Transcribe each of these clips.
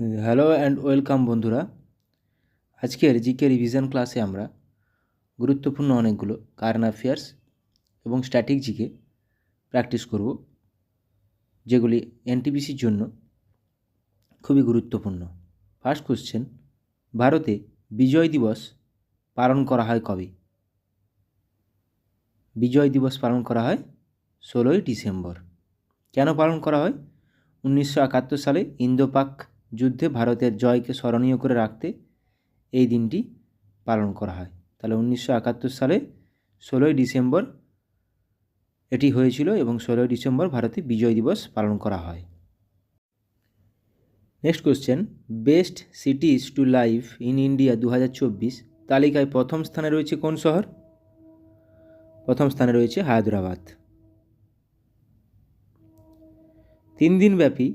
Hello and welcome বন্ধুরা। আজকের GK revision ক্লাসে আমরা গুরুত্বপূর্ণ অনেকগুলো কারেন্ট অ্যাফেয়ার্স এবং স্ট্যাটিক জিকে প্র্যাকটিস করব, যেগুলি এনটিপিসির জন্য খুবই গুরুত্বপূর্ণ। ফার্স্ট কোশ্চেন, ভারতে বিজয় দিবস পালন করা হয় কবে? বিজয় দিবস পালন করা হয় 16ই ডিসেম্বর। কেন পালন করা হয়? 1971 সালে ইন্দো পাক যুদ্ধে ভারতের জয়কে স্মরণীয় করে রাখতে এই দিনটি পালন করা হয়। তাহলে 1971 সালে 16ই ডিসেম্বর এটি হয়েছিল এবং 16ই ডিসেম্বর ভারতে বিজয় দিবস পালন করা হয়। Next question, best সিটিজ two live in India 2024 তালিকায় প্রথম স্থানে রয়েছে কোন শহর? প্রথম স্থানে রয়েছে হায়দ্রাবাদ। 3 দিনব্যাপী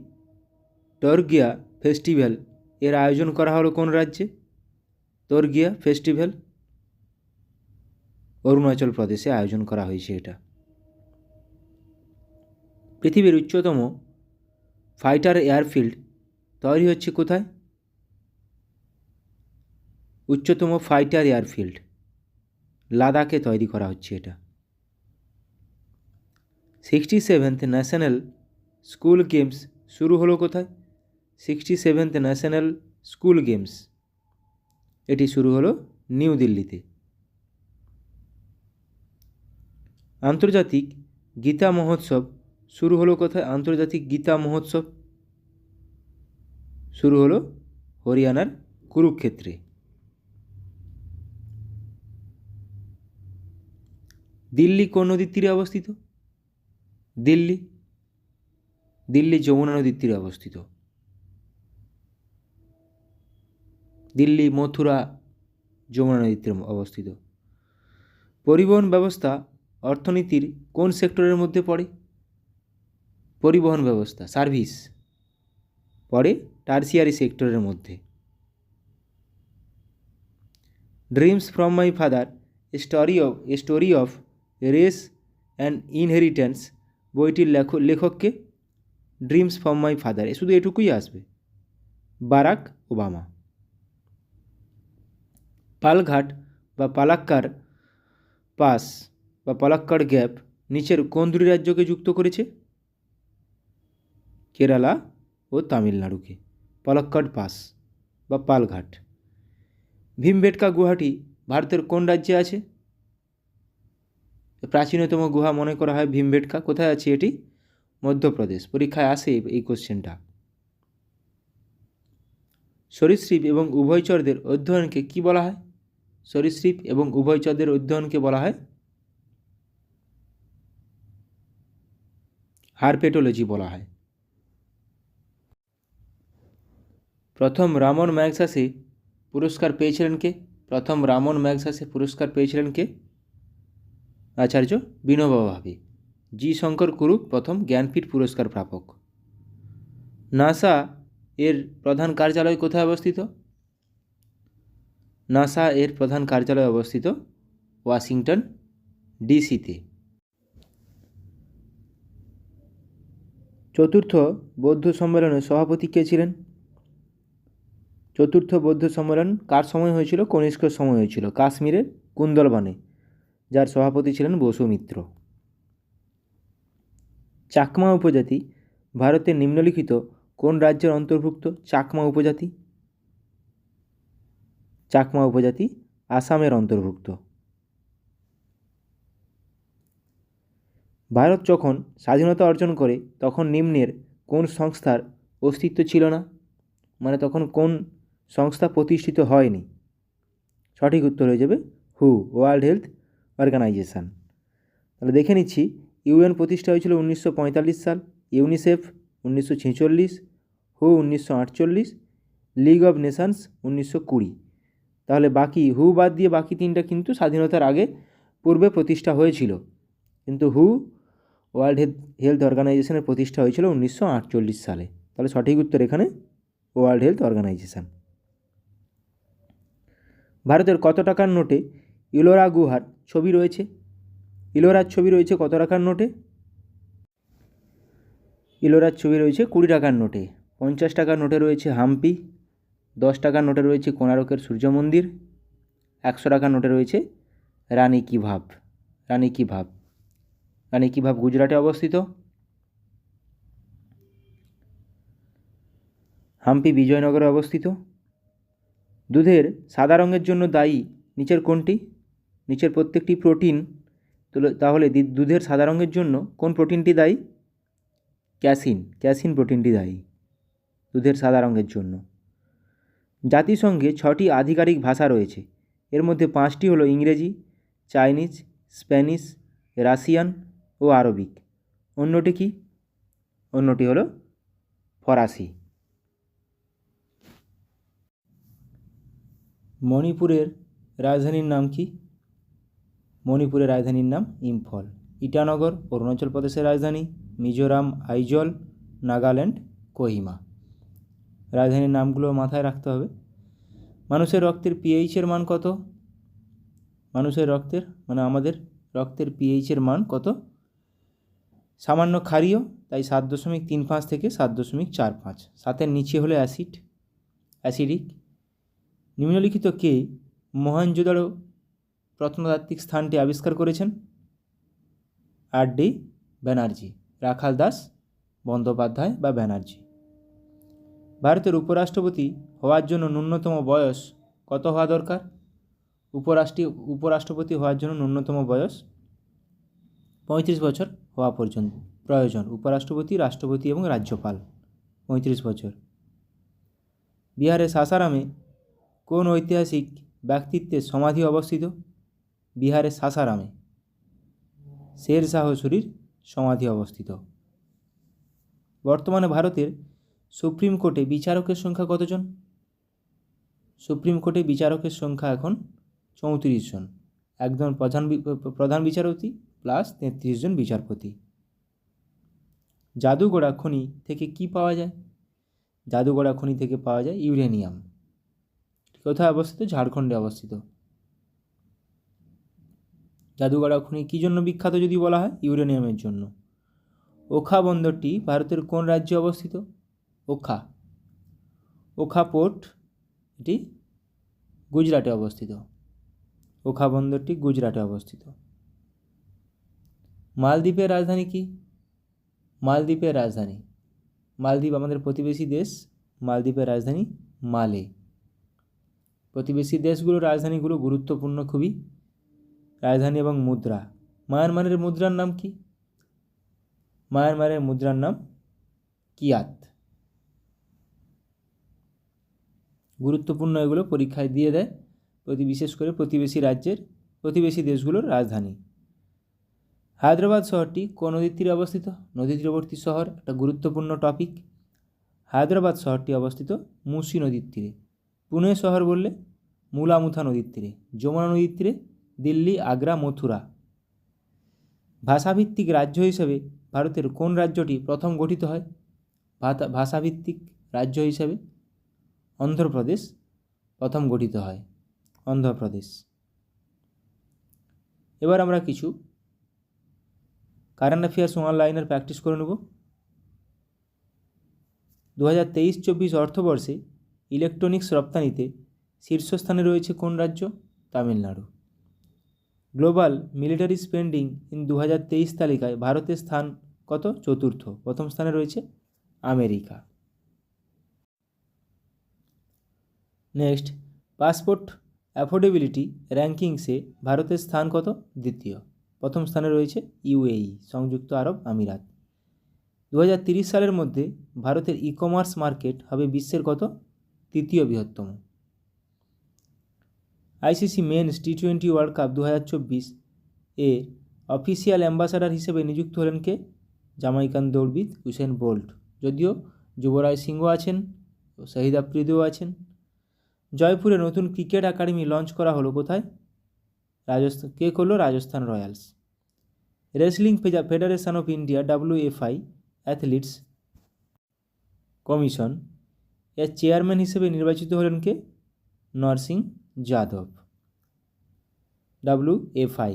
টর্গিয়া ফেস্টিভ্যাল এর আয়োজন করা হলো কোন রাজ্যে? টর্গিয়া ফেস্টিভ্যাল অরুণাচল প্রদেশে আয়োজন করা হয়েছে এটা। পৃথিবীর উচ্চতম ফাইটার এয়ারফিল্ড তৈরি হচ্ছে কোথায়? উচ্চতম ফাইটার এয়ারফিল্ড লাদাখে তৈরি করা হচ্ছে এটা। 67th ন্যাশনাল স্কুল গেমস শুরু হলো কোথায়? 67th ন্যাশনাল স্কুল গেমস এটি শুরু হলো নিউ দিল্লিতে। আন্তর্জাতিক গীতা মহোৎসব শুরু হলো কোথায়? আন্তর্জাতিক গীতা মহোৎসব শুরু হলো হরিয়ানার কুরুক্ষেত্রে। দিল্লি কোন নদীর তীরে অবস্থিত? দিল্লি যমুনা নদীর তীরে অবস্থিত। দিল্লি মথুরা যমুনা নদীর তীরে অবস্থিত। পরিবহন ব্যবস্থা অর্থনীতির কোন সেক্টরের মধ্যে পড়ে? পরিবহন ব্যবস্থা সার্ভিস পড়ে টার্সিয়ারি সেক্টরের মধ্যে। Dreams from my father a story of race and inheritance বইটির লেখককে? ড্রিমস ফ্রম মাই ফাদার শুধু এটুকুই আসবে, বারাক ওবামা। পালঘাট বা পালাক্কার পাস বা পালাক্কাড় গ্যাপ নিচের কোন দুটি রাজ্যকে যুক্ত করেছে? কেরালা ও তামিলনাড়ুকে। পালাক্কাড় পাস বা পালঘাট। ভীমবেটকা গুহাটি ভারতের কোন রাজ্যে আছে? প্রাচীনতম গুহা মনে করা হয় ভীমবেটকা। কোথায় আছে এটি? মধ্যপ্রদেশ। পরীক্ষায় আসে এই কোশ্চেনটা। সরীসৃপ এবং উভয়চরদের অধ্যয়নকে কি বলা হয়? সরীসৃপ এবং উভয়চরদের অধ্যয়নকে বলা হয় হারপেটোলজি বলা হয়। প্রথম রামন ম্যাগসাসে পুরস্কার পেয়েছিলেন কে? প্রথম রামন ম্যাগসাসে পুরস্কার পেয়েছিলেন কে? আচার্য বিনোবা ভাবে। জি শঙ্কর কুরুপ প্রথম জ্ঞানপীঠ পুরস্কার প্রাপক। নাসা এর প্রধান কার্যালয় কোথায় অবস্থিত? নাসা এর প্রধান কার্যালয় অবস্থিত ওয়াশিংটন ডিসিতে। চতুর্থ বৌদ্ধ সম্মেলনের সভাপতি কে ছিলেন? চতুর্থ বৌদ্ধ সম্মেলন কার সময় হয়েছিল? কনিষ্কের সময় হয়েছিল, কাশ্মীরের কুন্দলবানে, যার সভাপতি ছিলেন বসুমিত্র। চাকমা উপজাতি ভারতের নিম্নলিখিত কোন রাজ্যের অন্তর্ভুক্ত? চাকমা উপজাতি। চাকমা উপজাতি আসামের অন্তর্ভুক্ত। ভারত যখন স্বাধীনতা অর্জন করে তখন নিম্নের কোন সংস্থার অস্তিত্ব ছিল না? মানে তখন কোন সংস্থা প্রতিষ্ঠিত হয়নি? সঠিক উত্তর হয়ে যাবে হু, ওয়ার্ল্ড হেলথ অর্গানাইজেশান। তাহলে দেখে নিচ্ছি, ইউএন প্রতিষ্ঠা হয়েছিল 1945 সাল, UNICEF 1946, who 1948, league of Nations 1920। তাহলে বাকি হু বাদ দিয়ে বাকি তিনটা কিন্তু স্বাধীনতার আগে পূর্বে প্রতিষ্ঠা হয়েছিল, কিন্তু হু ওয়ার্ল্ড হেলথ অর্গানাইজেশনের প্রতিষ্ঠা হয়েছিল 1948 সালে। তাহলে সঠিক উত্তর এখানে ওয়ার্ল্ড হেলথ অর্গানাইজেশান। ভারতের কত টাকার নোটে ইলোরা গুহার ছবি রয়েছে? ইলোরার ছবি রয়েছে কত টাকার নোটে? ইলোরার ছবি রয়েছে 20 টাকার নোটে। 50 টাকার নোটে রয়েছে হাম্পি, 10 টাকার নোটে রয়েছে কোণারকের সূর্য মন্দির, 100 টাকার নোটে রয়েছে রানী কি ভাব। রানী কি ভাব, রানী কি ভাব গুজরাটে অবস্থিত। হাম্পি বিজয়নগরে অবস্থিত। দুধের সাদা রঙের জন্য দায়ী নিচের কোনটি? নিচের প্রত্যেকটি প্রোটিন, তাহলে দুধের সাদা রঙের জন্য কোন প্রোটিনটি দায়ী? ক্যাসিন, ক্যাসিন প্রোটিনটি দায়ী দুধের সাদা রঙের জন্য। জাতিসংঘে 6টি আধিকারিক ভাষা রয়েছে, এর মধ্যে 5টি হলো ইংরেজি, চাইনিজ, স্প্যানিশ, রাশিয়ান ও আরবিক। অন্যটি কি? অন্যটি হলো ফরাসি। মণিপুরের রাজধানীর নাম কি? মণিপুরের রাজধানীর নাম ইম্ফল। ইটানগর অরুণাচল প্রদেশের রাজধানী, মিজোরাম আইজল, নাগাল্যান্ড কোহিমা। রাজধানীর নামগুলো মাথায় রাখতে হবে। মানুষের রক্তের পিএইচের মান কত? মানুষের রক্তের আমাদের রক্তের পিএইচের মান কত? সামান্য ক্ষারীয়, তাই 7.35 থেকে 7.45। 7-এর নিচে হলে অ্যাসিডিক। নিম্নলিখিত কে মহেঞ্জোদারো প্রত্নতাত্ত্বিক স্থানটি আবিষ্কার করেছেন? আর.ডি. ব্যানার্জি, রাখাল দাস বন্দ্যোপাধ্যায় বা ব্যানার্জি। ভারতের উপরাষ্ট্রপতি হওয়ার জন্য ন্যূনতম বয়স কত হওয়া দরকার? উপরাষ্ট্রপতি হওয়ার জন্য ন্যূনতম বয়স 35 বছর হওয়া পর্যন্ত প্রয়োজন। উপরাষ্ট্রপতি, রাষ্ট্রপতি এবং রাজ্যপাল 35 বছর। বিহারের সাসারামে কোন ঐতিহাসিক ব্যক্তিত্বের সমাধি অবস্থিত? বিহারের সাসারামে শের শাহ সূরির সমাধি অবস্থিত। বর্তমানে ভারতের সুপ্রিম কোর্টে বিচারকের সংখ্যা কতজন? সুপ্রিম কোর্টে বিচারকের সংখ্যা এখন 34 জন। একজন প্রধান বিচারপতি প্লাস 33 জন বিচারপতি। জাদুগড়া খনি থেকে কি পাওয়া যায়? জাদুগড়া খনি থেকে পাওয়া যায় ইউরেনিয়াম। কোথায় অবস্থিত? ঝাড়খণ্ডে অবস্থিত। জাদুগড়া খনি কী জন্য বিখ্যাত যদি বলা হয়? ইউরেনিয়ামের জন্য। ওখা বন্দরটি ভারতের কোন রাজ্যে অবস্থিত? ওখা পোর্ট এটি গুজরাটে অবস্থিত। ওখা বন্দরটি গুজরাটে অবস্থিত। মালদ্বীপের রাজধানী কি? মালদ্বীপের রাজধানী, মালদ্বীপ আমাদের প্রতিবেশী দেশ, মালদ্বীপের রাজধানী মালে। প্রতিবেশী দেশগুলোর রাজধানীগুলো গুরুত্বপূর্ণ খুবই। রাজধানী এবং মুদ্রা। মায়ানমারের মুদ্রার নাম কি? মায়ানমারের মুদ্রার নাম কিয়াত। গুরুত্বপূর্ণ এগুলো পরীক্ষায় দিয়ে দেয়, বিশেষ করে প্রতিবেশী দেশগুলোর রাজধানী। হায়দ্রাবাদ শহরটি কোন নদীর তীরে অবস্থিত? নদী তীরবর্তী শহর, একটা গুরুত্বপূর্ণ টপিক। হায়দ্রাবাদ শহরটি অবস্থিত মুসি নদীর তীরে। পুনে শহর বললে মুলামুথা নদীর তীরে। যমুনা নদীর তীরে দিল্লি, আগ্রা, মথুরা। ভাষাভিত্তিক রাজ্য হিসেবে ভারতের কোন রাজ্যটি প্রথম গঠিত হয়? ভাষাভিত্তিক রাজ্য হিসেবে অন্ধ্রপ্রদেশ প্রথম গঠিত হয়। অন্ধ্রপ্রদেশ। এবার আমরা কিছু কারেন্ট অ্যাফেয়ার্স অনলাইনের প্র্যাকটিস করে নেব। 2023-24 অর্থবর্ষে ইলেকট্রনিক্স রপ্তানিতে শীর্ষস্থানে রয়েছে কোন রাজ্য? Tamil Nadu. Global military spending in 2023 তালিকায় ভারতের স্থান কত? চতুর্থ। প্রথম স্থানে রয়েছে আমেরিকা। নেক্সট, পাসপোর্ট অ্যাফোর্ডেবিলিটি র্যাঙ্কিংসে ভারতের স্থান কত? দ্বিতীয়। প্রথম স্থানে রয়েছে ইউএই, সংযুক্ত আরব আমিরাত। 2030 সালের মধ্যে ভারতের ই কমার্স মার্কেট হবে বিশ্বের কত? তৃতীয় বৃহত্তম। আইসিসি মেন্স টি20 ওয়ার্ল্ড কাপ 2024 এ অফিসিয়াল অ্যাম্বাসাডার হিসেবে নিযুক্ত হলেন কে? জামাইকান দৌড়বিদ উসেন বোল্ট। যদিও যুবরাজ সিংহ আছেন, শহীদ আফ্রিদিও আছেন। জয়পুরে নতুন ক্রিকেট একাডেমি লঞ্চ করা হলো কোথায়? রাজস্থান। কে করলো? Rajasthan Royals. Wrestling federation of India WFI athletes commission এর চেয়ারম্যান হিসেবে নির্বাচিত হলেন কে? নরসিং যাদব। WFI।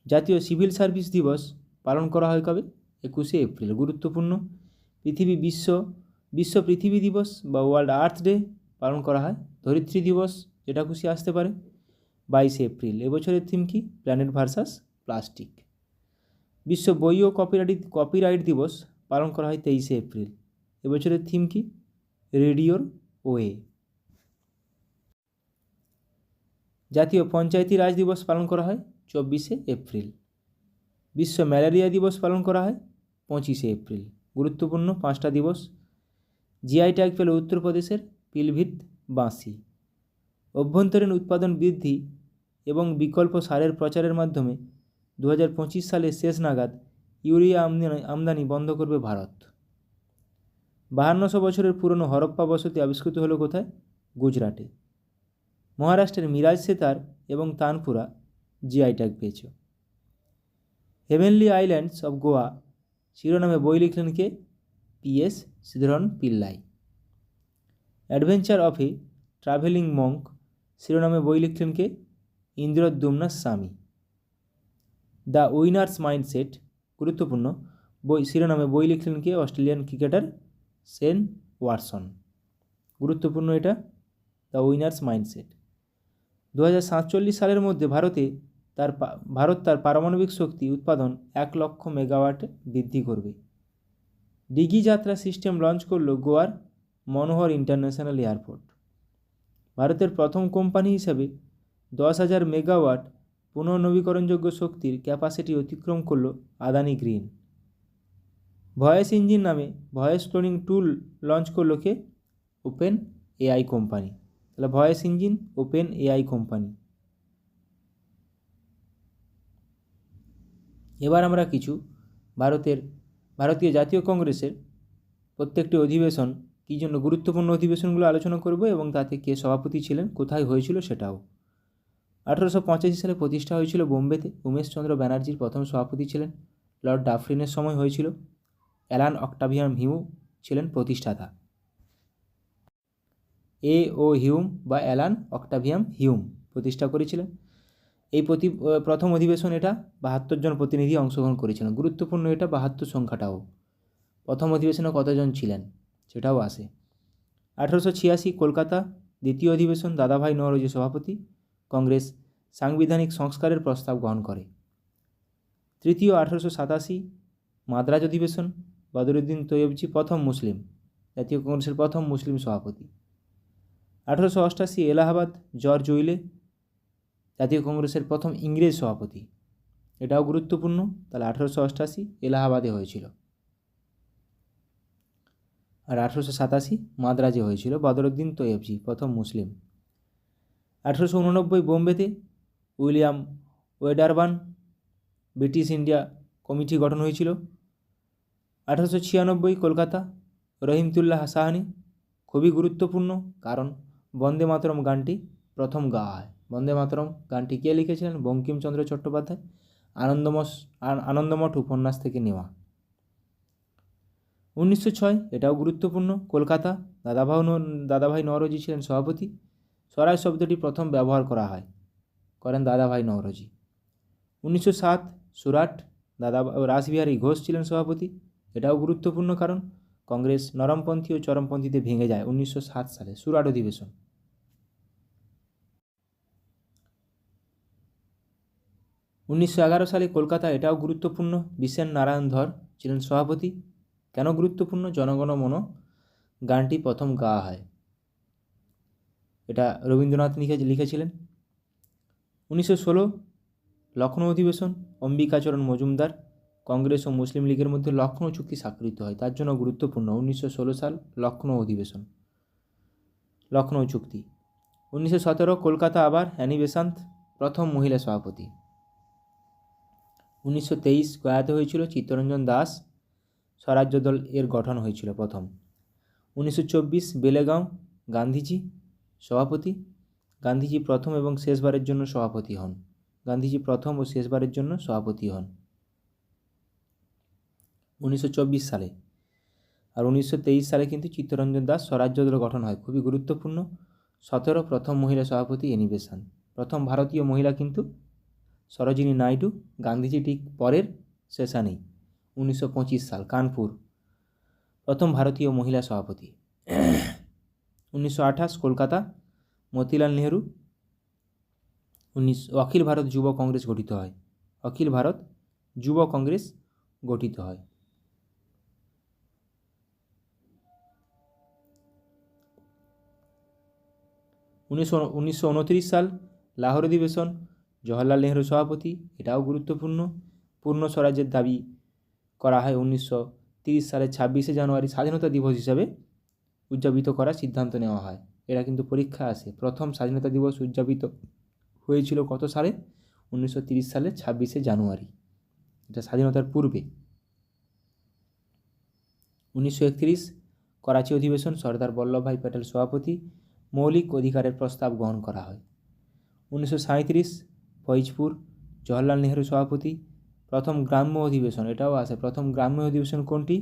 জাতীয় সিভিল সার্ভিস দিবস পালন করা হয় কবে? 21শে এপ্রিল। গুরুত্বপূর্ণ। বিশ্ব পৃথিবী দিবস বা ওয়ার্ল্ড আর্থ ডে পালন করা হয়। ধরিত্রী দিবস, যেটা খুশি আসতে পারে, 22 এপ্রিল। এবছরের থিম কি? Planet versus plastic. বিশ্ব বই ও কপিরাইট দিবস পালন করা হয় 23 এপ্রিল। এবছরের থিম কি? রেডিওর ওয়ে। জাতীয় পঞ্চায়েতি রাজ দিবস পালন করা হয় 24 এপ্রিল। বিশ্ব ম্যালেরিয়া দিবস পালন করা হয় 25 এপ্রিল। গুরুত্বপূর্ণ 5টা দিবস। জিআই ট্যাগ পেল উত্তরপ্রদেশের পিলভিত বাঁশি। অভ্যন্তরীণ উৎপাদন বৃদ্ধি এবং বিকল্প সারের প্রচারের মাধ্যমে 2025 সালের শেষ নাগাদ ইউরিয়া আমদানি বন্ধ করবে ভারত। 5200 বছরের পুরনো হরপ্পা বসতি আবিষ্কৃত হলো কোথায়? গুজরাটে। মহারাষ্ট্রের মিরাজ সেতার এবং তানপুরা জিআই ট্যাগ পেয়েছে। হেভেনলি আইল্যান্ডস অফ গোয়া শিরোনামে বই লিখলেন কে? PS Sreedharan Pillai. Adventure of a travelling monk শিরোনামে বই লিখলেন কে? ইন্দ্রদ্যুম্ন স্বামী। দ্য উইনার্স মাইন্ডসেট গুরুত্বপূর্ণ শিরোনামে বই লিখলেন কে? Australian cricketer Shane Watson. গুরুত্বপূর্ণ এটা, দ্য উইনার্স মাইন্ডসেট। 2047 সালের মধ্যে ভারত তার পারমাণবিক শক্তি উৎপাদন 1 লক্ষ মেগাওয়াট বৃদ্ধি করবে। ডিগি যাত্রা সিস্টেম লঞ্চ করল গোয়ার মনোহর ইন্টারন্যাশনাল এয়ারপোর্ট। ভারতের প্রথম কোম্পানি হিসাবে 10,000 মেগাওয়াট পুনর্নবীকরণযোগ্য শক্তির ক্যাপাসিটি অতিক্রম করল আদানি গ্রিন। ভয়েস ইঞ্জিন নামে ভয়েস ক্লোনিং টুল লঞ্চ করল কে? OpenAI company. তাহলে voice engine OpenAI company. এবার আমরা কিছু ভারতীয় জাতীয় কংগ্রেসের প্রত্যেকটি অধিবেশন কী জন্য গুরুত্বপূর্ণ অধিবেশনগুলো আলোচনা করব এবং তাতে কে সভাপতি ছিলেন, কোথায় হয়েছিল সেটাও। 1885 সালে প্রতিষ্ঠা হয়েছিল বোম্বেতে। উমেশচন্দ্র ব্যানার্জির প্রথম সভাপতি ছিলেন। লর্ড ডাফরিনের সময় হয়েছিল। অ্যালান অক্টাভিয়াম হিউ ছিলেন প্রতিষ্ঠাতা। ও হিউম বা অ্যালান অক্টাভিয়াম হিউম প্রতিষ্ঠা করেছিলেন। এই প্রথম অধিবেশন, এটা 72 জন প্রতিনিধি অংশগ্রহণ করেছিলেন। গুরুত্বপূর্ণ এটা 72 সংখ্যাটাও। প্রথম অধিবেশনে কতজন ছিলেন সেটাও আসে। 1886 কলকাতা দ্বিতীয় অধিবেশন, দাদাভাই নওরোজি সভাপতি। কংগ্রেস সাংবিধানিক সংস্কারের প্রস্তাব গ্রহণ করে। তৃতীয় 1887 মাদ্রাজ অধিবেশন, বদরুদ্দিন তৈয়বজি প্রথম মুসলিম, জাতীয় কংগ্রেসের প্রথম মুসলিম সভাপতি। 1888 এলাহাবাদ জর্জ উইলে, জাতীয় কংগ্রেসের প্রথম ইংরেজ সভাপতি। এটাও গুরুত্বপূর্ণ। তাহলে 1888 এলাহাবাদে হয়েছিল। আর 1887 মাদ্রাজে হয়েছিল, বদরুদ্দিন তৈয়বজি প্রথম মুসলিম। 1889 বোম্বেতে William Wedderburn British India committee গঠন হয়েছিল। 1896 কলকাতা রহিমতুল্লাহ সাহানি। খুবই গুরুত্বপূর্ণ, কারণ বন্দে মাতরম গানটি প্রথম গাওয়া হয়। বন্দে মাতরম গানটি কে লিখেছিলেন? বঙ্কিমচন্দ্র চট্টোপাধ্যায়। আনন্দমঠ উপন্যাস থেকে নেওয়া। 1906 এটাও গুরুত্বপূর্ণ, কলকাতা দাদাভাই নওরোজি ছিলেন সভাপতি। স্বরাজ শব্দটি প্রথম ব্যবহার করেন দাদাভাই নওরোজি। 1907 সুরাট, রাসবিহারী ঘোষ ছিলেন সভাপতি। এটাও গুরুত্বপূর্ণ, কারণ কংগ্রেস নরমপন্থী ও চরমপন্থীতে ভেঙে যায় 1907 সালে, সুরাট অধিবেশন। 1911 সালে কলকাতা, এটাও গুরুত্বপূর্ণ, বিশেন নারায়ণ ধর ছিলেন সভাপতি। কেন গুরুত্বপূর্ণ? জনগণ মন গানটি প্রথম গাওয়া হয়, এটা রবীন্দ্রনাথ লিখেছিলেন। 1916 লখনৌ অধিবেশন, অম্বিকাচরণ মজুমদার। কংগ্রেস ও মুসলিম লীগের মধ্যে লখনৌ চুক্তি স্বাক্ষরিত হয়, তার জন্য গুরুত্বপূর্ণ। 1916 সাল লখনৌ অধিবেশন, লখনৌ চুক্তি। 1917 কলকাতা আবার, অ্যানি বেসান্ত প্রথম মহিলা সভাপতি। 1923 গয়াতে হয়েছিল, চিত্তরঞ্জন দাস স্বরাজ্য দল এর গঠন হয়েছিল প্রথম। 1924 বেলেগাঁও, গান্ধীজি সভাপতি। গান্ধীজি প্রথম এবং শেষবারের জন্য সভাপতি হন। 1924 সালে। আর 1923 সালে কিন্তু চিত্তরঞ্জন দাস স্বরাজ্য দল গঠন হয়, খুবই গুরুত্বপূর্ণ। 17 প্রথম মহিলা সভাপতি অ্যানি বেসান্ত। প্রথম ভারতীয় মহিলা কিন্তু সরোজিনী নাইডু। গান্ধীজি ঠিক পরের সেশনেই 1925 সাল কানপুর। প্রথম ভারতীয় মহিলা সভাপতি 1928 কলকাতা, মতিলাল নেহরু। অখিল ভারত যুব কংগ্রেস গঠিত হয়। অখিল ভারত যুব কংগ্রেস গঠিত হয়। 1929 সাল লাহোর অধিবেশন, জওহরলাল নেহরু সভাপতি, এটাও গুরুত্বপূর্ণ। পূর্ণ স্বরাজ্যের দাবি করা হয় 1930 সালের 26শে জানুয়ারি স্বাধীনতা দিবস হিসাবে উদযাপিত করার সিদ্ধান্ত নেওয়া হয়। এরা কিন্তু পরীক্ষা আসে। প্রথম স্বাধীনতা দিবস উদযাপিত হয়েছিল কত সালে? 1930 সালের 26শে জানুয়ারি, এটা স্বাধীনতার পূর্বে। 1931 করাচি অধিবেশন, সর্দার বল্লভভাই প্যাটেল সভাপতি, মৌলিক অধিকারের প্রস্তাব গ্রহণ করা হয়। 1937 ফৈজপুর, জওহরলাল নেহরু সভাপতি, প্রথম গ্রাম্য অধিবেশন, এটাও আসে। প্রথম গ্রাম্য অধিবেশন কোনটি?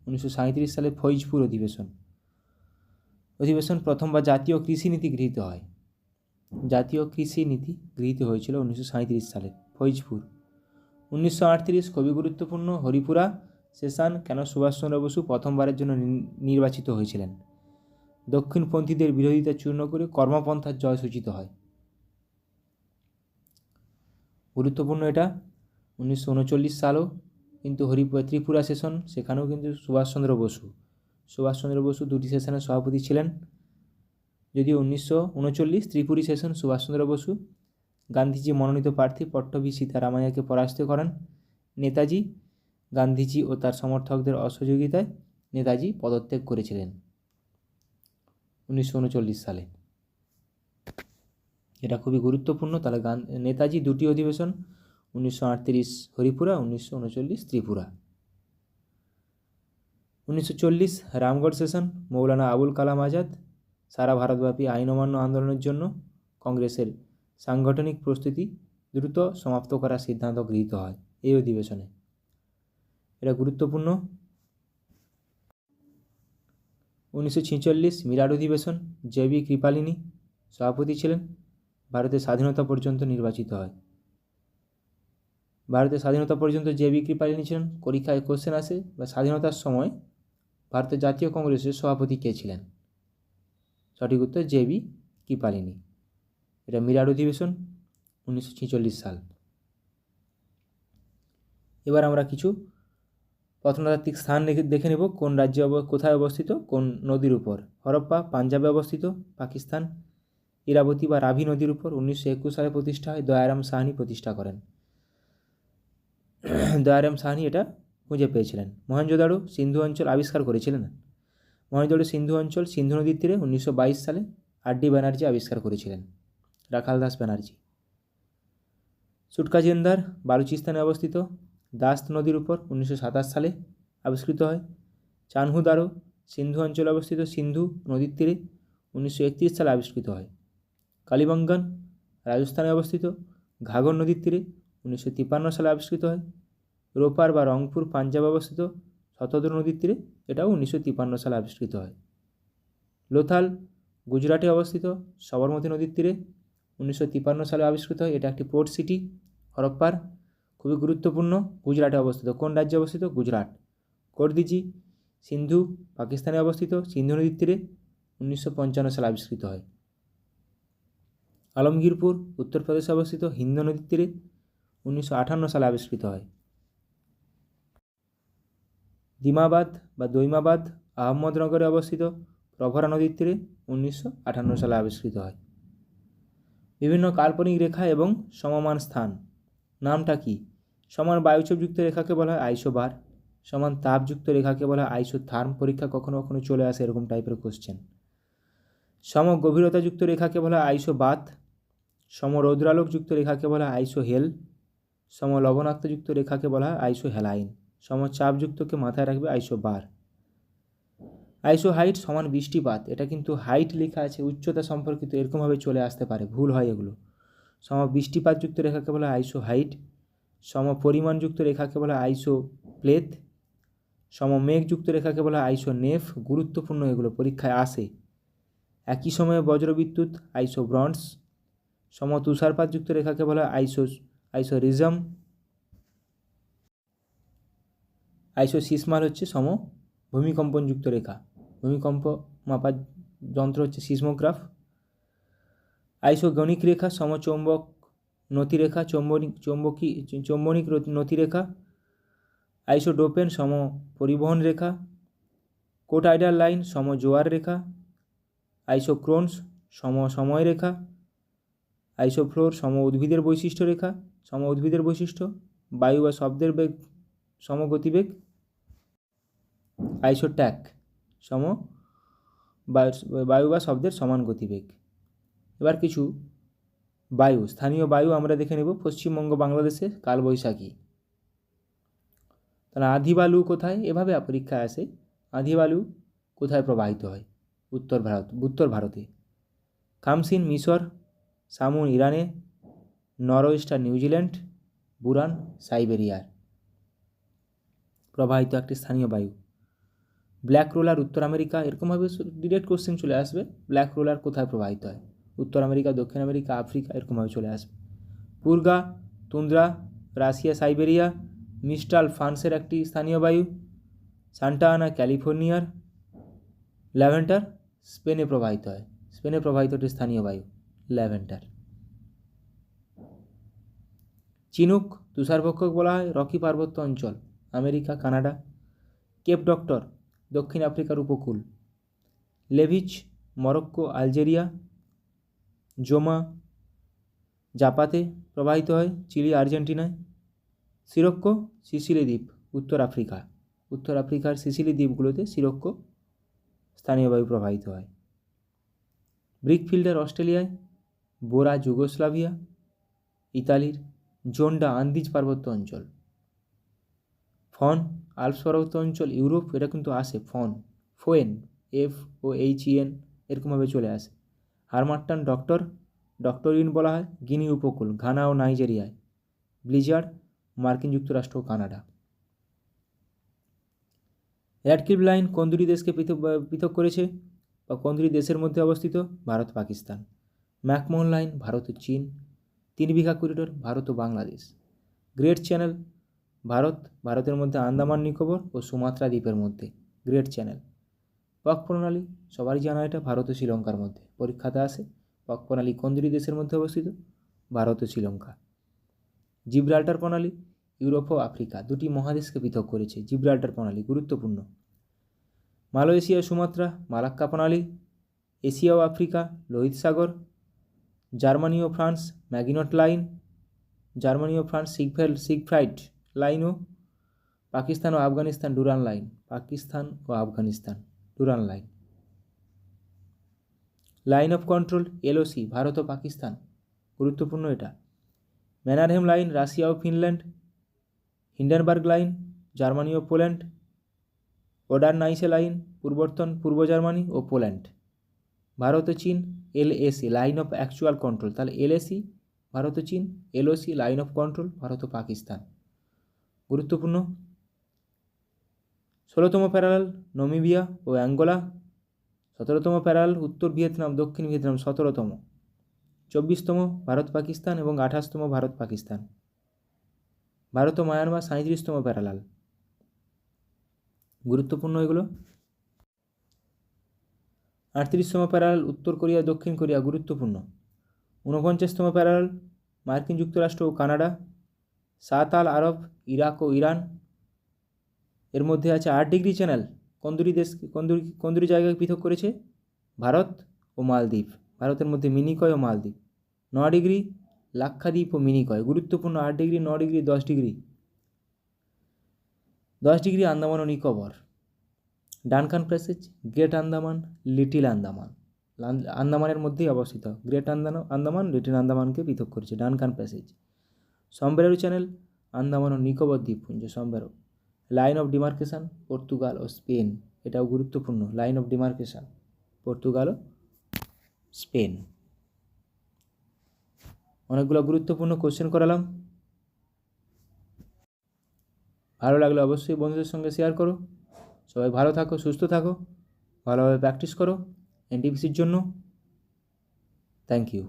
1937 সালে ফৈজপুর অধিবেশন। প্রথমবার জাতীয় কৃষি নীতি গৃহীত হয়। জাতীয় কৃষি নীতি গৃহীত হয়েছিল 1937 সালে, ফৈজপুর। 1938 খুবই গুরুত্বপূর্ণ, হরিপুরা সেশন। কেন সুভাষচন্দ্র বসু প্রথমবারের জন্য নির্বাচিত হয়েছিলেন? দক্ষিণপন্থীদের বিরোধিতা চূর্ণ করে কর্মপন্থার জয় সূচিত হয়। গুরুত্বপূর্ণ এটা। 1939 সালও কিন্তু ত্রিপুরা সেশন, সেখানেও কিন্তু সুভাষচন্দ্র বসু দুটি সেশনের সভাপতি ছিলেন। যদিও 1939 ত্রিপুরী সেশন সুভাষচন্দ্র বসু গান্ধীজি মনোনীত প্রার্থী পট্টভি সীতারামাইয়াকে পরাস্ত করেন। নেতাজি গান্ধীজি ও তার সমর্থকদের অসহযোগিতায় নেতাজি পদত্যাগ করেছিলেন 1939 সালে। এটা খুবই গুরুত্বপূর্ণ। তাহলে নেতাজি দুটি অধিবেশন, 1938 হরিপুরা, 1939 ত্রিপুরা। 1940 রামগড় সেশন, মৌলানা আবুল কালাম আজাদ সারা ভারতব্যাপী আইন অমান্য আন্দোলনের জন্য কংগ্রেসের সাংগঠনিক প্রস্তুতি দ্রুত সমাপ্ত করার সিদ্ধান্ত গৃহীত হয় এই অধিবেশনে। এটা গুরুত্বপূর্ণ। 1946 মিরাট অধিবেশন, জে.বি. কৃপালিনী সভাপতি ছিলেন। ভারতের স্বাধীনতা পর্যন্ত নির্বাচিত হয়। ভারতের স্বাধীনতা পর্যন্ত জে.বি. কৃপালিনী ছিলেন। পরীক্ষায় কোশ্চেন আসে বা স্বাধীনতার সময় ভারতের জাতীয় কংগ্রেসের সভাপতি কে ছিলেন? সঠিক উত্তর জে.বি. কৃপালিনী। এটা মিরাট অধিবেশন 1946 সাল। এবার আমরা কিছু প্রত্নতাত্ত্বিক স্থান দেখে নেব। কোন রাজ্যে কোথায় অবস্থিত, কোন নদীর উপর? হরপ্পা পাঞ্জাবে অবস্থিত, পাকিস্তান। ইরাবতী বা রাভি নদীর উপর 1921 সালে প্রতিষ্ঠা হয়, দয়ারাম সাহানি প্রতিষ্ঠা করেন। দয়ারাম সাহানি এটা খুঁজে পেয়েছিলেন। মহেঞ্জোদারো সিন্ধু অঞ্চল আবিষ্কার করেছিলেন। মহেঞ্জোদারো সিন্ধু অঞ্চল সিন্ধু নদীর তীরে 1922 সালে আর.ডি. ব্যানার্জি আবিষ্কার করেছিলেন, রাখাল দাস ব্যানার্জি। সুটকাজিন্দার বালুচিস্তানে অবস্থিত, দাস্ত নদীর উপর 1927 সালে আবিষ্কৃত হয়। চানহুদারো সিন্ধু অঞ্চলে অবস্থিত, সিন্ধু নদীর তীরে 1931 সালে আবিষ্কৃত হয়। কালীবঙ্গন রাজস্থানে অবস্থিত, ঘাঘর নদীর তীরে 1953 সালে আবিষ্কৃত হয়। রোপার বা রংপুর পাঞ্জাবে অবস্থিত, শতদ্র নদীর তীরে, এটাও 1953 সালে আবিষ্কৃত হয়। লোথাল গুজরাটে অবস্থিত, সবরমতী নদীর তীরে 1953 সালে আবিষ্কৃত হয়। এটা একটি পোর্ট সিটি হরপ্পার, খুবই গুরুত্বপূর্ণ। গুজরাটে অবস্থিত। কোন রাজ্যে অবস্থিত? গুজরাট। কোর্দিজি সিন্ধু পাকিস্তানে অবস্থিত, সিন্ধু নদীর তীরে 1955 সালে আবিষ্কৃত হয়। আলমগীরপুর উত্তরপ্রদেশে অবস্থিত, হিন্দু নদীর তীরে 1958 সালে আবিষ্কৃত হয়। দিমাবাদ বা দৈমাবাদ আহমদনগরে অবস্থিত, প্রভরা নদীর তীরে 1958 সালে আবিষ্কৃত হয়। বিভিন্ন কাল্পনিক রেখা এবং সমমান স্থান নামটা কি? সমান বায়ুচাপযুক্ত রেখাকে বলা হয় আইসোবার, সমান তাপযুক্ত রেখাকে বলা হয় আইসোথার্ম। পরীক্ষা কখনো কখনো চলে আসে এরকম টাইপের কোশ্চেন। সম গভীরতাযুক্ত রেখাকে বলা হয় আইসোবাত, সম রৌদ্রালোকযুক্ত রেখাকে বলা হয় আইসোহেল, সম লবণাক্তযুক্ত রেখাকে বলা হয় আইসোহ্যালাইন, সম চাপযুক্তকে মাথায় রাখবে আইসোবার। আইসো হাইট সমান বৃষ্টিপাত, এটা কিন্তু হাইট লেখা আছে উচ্চতা সম্পর্কিত, এরকমভাবে চলে আসতে পারে, ভুল হয় এগুলো। সম বৃষ্টিপাতযুক্ত রেখাকে বলা হয় আইসো হাইট, সম পরিমাণযুক্ত রেখাকে বলা হয় আইসো প্লেথ, সম মেঘযুক্ত রেখাকে বলা হয় আইসো নেফ। গুরুত্বপূর্ণ এগুলো, পরীক্ষায় আসে। একই সময়ে বজ্রবিদ্যুৎ আইসো ব্রন্স, সম তুষারপাতযুক্ত রেখাকে বলা হয় আইসো রিজম, আইসো সিসমাল হচ্ছে সম ভূমিকম্পনযুক্ত রেখা, ভূমিকম্প মাপার যন্ত্র হচ্ছে সিসমোগ্রাফ। আইসোগণিক রেখা, সমচৌম্বক নতিরেখা, চৌম্বনিক নতিরেখা। আইসোডোপেন, সম পরিবহন রেখা। কোটাইডাল লাইন, সম জোয়ার রেখা। আইসোক্রোনস, সম সময় রেখা। আইসোফ্লোর, সম উদ্ভিদের বৈশিষ্ট্য রেখা, সম উদ্ভিদের বৈশিষ্ট্য। বায়ু বা শব্দের বেগ, সমগতিবেগ। আইসোট্যাক, সম বায়ু বা শব্দের সমান গতিবেগ। এবার কিছু বায়ু, স্থানীয় বায়ু আমরা দেখে নেব। পশ্চিমবঙ্গ, বাংলাদেশে কালবৈশাখী। তাহলে আঁধিবালু কোথায়? এভাবে পরীক্ষায় আসে, আঁধিবালু কোথায় প্রবাহিত হয়? উত্তর ভারতে। খামসিন মিশর, সামুন ইরানে, নরওয়েস্টার নিউজিল্যান্ড, বুরান সাইবেরিয়ার প্রবাহিত একটি স্থানীয় বায়ু। ব্ল্যাক রোলার, উত্তর আমেরিকা। এরকমভাবে ডিরেক্ট কোশ্চেন চলে আসবে, ব্ল্যাক রোলার কোথায় প্রবাহিত হয়? উত্তর আমেরিকা, দক্ষিণ আমেরিকা, আফ্রিকা, এরকমভাবে চলে আসবে। Purga, tundra, Russia, Siberia. মিস্টাল, ফ্রান্সের একটি স্থানীয় বায়ু। সান্টা আনা, ক্যালিফোর্নিয়ার। ল্যাভেন্ডার, স্পেনে প্রবাহিত হয়, স্পেনে প্রবাহিত একটি স্থানীয় বায়ু ল্যাভেন্ডার। চিনুক, তুষারভক্ষক বলা হয়, রকি পার্বত্য অঞ্চল, আমেরিকা, কানাডা। কেপ ডক্টর, দক্ষিণ আফ্রিকার উপকূল। লেভিচ, মরক্কো, আলজেরিয়া। জোমা, জাপাতে প্রবাহিত হয়, চিলি, আর্জেন্টিনায়। সিরক্কো, সিসিলি দ্বীপ, উত্তর আফ্রিকা। উত্তর আফ্রিকার সিসিলি দ্বীপগুলোতে সিরক্কো স্থানীয় বায়ু প্রবাহিত হয়। ব্রিকফিল্ডার, অস্ট্রেলিয়ায়। বোরা, যুগোস্লাভিয়া, ইতালির। জোন্ডা, আন্দিজ পার্বত্য অঞ্চল। ফন, আল্পস পার্বত্য অঞ্চল, ইউরোপ। এটা কিন্তু আসে ফোয়েন, FOHEN, এরকমভাবে চলে আসে। হারমাট্টান, ডক্টরিন বলা হয়, গিনি উপকূল, ঘানা ও নাইজেরিয়ায়। ব্লিজার্ড, মার্কিন যুক্তরাষ্ট্র ও কানাডা। র্যাডক্লিফ লাইন কোন দুটি দেশকে পৃথক করেছে বা কোন দুটি দেশের মধ্যে অবস্থিত? ভারত, পাকিস্তান। ম্যাকমোহন লাইন, ভারত ও চীন। 3 বিঘা করিডোর, ভারত ও বাংলাদেশ। গ্রেট চ্যানেল, ভারতের মধ্যে আন্দামান নিকোবর ও সুমাত্রা দ্বীপের মধ্যে গ্রেট চ্যানেল। পাক প্রণালী, সবারই জানা এটা, ভারত ও শ্রীলঙ্কার মধ্যে পরীক্ষাতে আসে। পাক প্রণালী কোন দুটি দেশের মধ্যে অবস্থিত? ভারত ও শ্রীলঙ্কা। জিব্রাল্টার প্রণালী, ইউরোপ ও আফ্রিকা, দুটি মহাদেশকে পৃথক করেছে। জিব্রাল্টার প্রণালী গুরুত্বপূর্ণ। মালয়েশিয়া, সুমাত্রা, মালাক্কা প্রণালী। এশিয়া ও আফ্রিকা, লোহিত সাগর। জার্মানি ও ফ্রান্স, ম্যাগিনট লাইন। জার্মানি ও ফ্রান্স, সিগফ্রাইড লাইন। ও পাকিস্তান ও আফগানিস্তান, ডুরান লাইন। পাকিস্তান ও Afghanistan, Durand line. Line of control, LOC, Bharat ও পাকিস্তান, গুরুত্বপূর্ণ এটা। ম্যানারহেম লাইন, রাশিয়া ও ফিনল্যান্ড। হিন্ডেনবার্গ লাইন, জার্মানি ও পোল্যান্ড। ওডারনাইসে লাইন, পূর্ব জার্মানি ও পোল্যান্ড। ভারত ও চীন, LAC, line of actual control. তাহলে LAC ভারত ও চীন, LOC line of control, Bharat ও পাকিস্তান, গুরুত্বপূর্ণ। 16তম প্যারালাল, নামিবিয়া ও অ্যাঙ্গোলা। 17তম প্যারালাল, উত্তর ভিয়েতনাম, দক্ষিণ ভিয়েতনাম, 17তম। 24তম ভারত পাকিস্তান এবং 28তম ভারত পাকিস্তান। ভারত ও মায়ানমার, 37তম প্যারালাল, গুরুত্বপূর্ণ এগুলো। 38তম প্যারালাল, উত্তর কোরিয়া, দক্ষিণ কোরিয়া, গুরুত্বপূর্ণ। 49তম প্যারালাল, মার্কিন যুক্তরাষ্ট্র ও কানাডা। 7 আল আরব, ইরাক ও ইরান। এর মধ্যে আছে 8 ডিগ্রি চ্যানেল, কোন দুটি জায়গায় পৃথক করেছে? ভারত ও মালদ্বীপ, ভারতের মধ্যে মিনিকয় ও মালদ্বীপ। 9 ডিগ্রি, লাক্ষাদ্বীপ ও মিনিকয়, গুরুত্বপূর্ণ। 8 degree, 9 degree, 10 degree. 10 degree Andaman ও Nicobar. Duncan passage, great Andaman, little Andaman, আন্দামানের মধ্যেই অবস্থিত। গ্রেট আন্দামান, লিটিল আন্দামানকে পৃথক করেছে Duncan passage. Sombrero channel, Andaman ও নিকোবর দ্বীপপুঞ্জ, Sombrero. Line of demarcation, Portugal ও স্পেন, এটাও গুরুত্বপূর্ণ। লাইন অফ ডিমার্কেশন, পর্তুগাল ও স্পেন। অনেকগুলো গুরুত্বপূর্ণ কোশ্চেন করালাম। ভালো লাগলে অবশ্যই বন্ধুদের সঙ্গে শেয়ার করো। সবাই ভালো থাকো, সুস্থ থাকো, ভালোভাবে প্র্যাকটিস করো NTPCর জন্য। Thank you.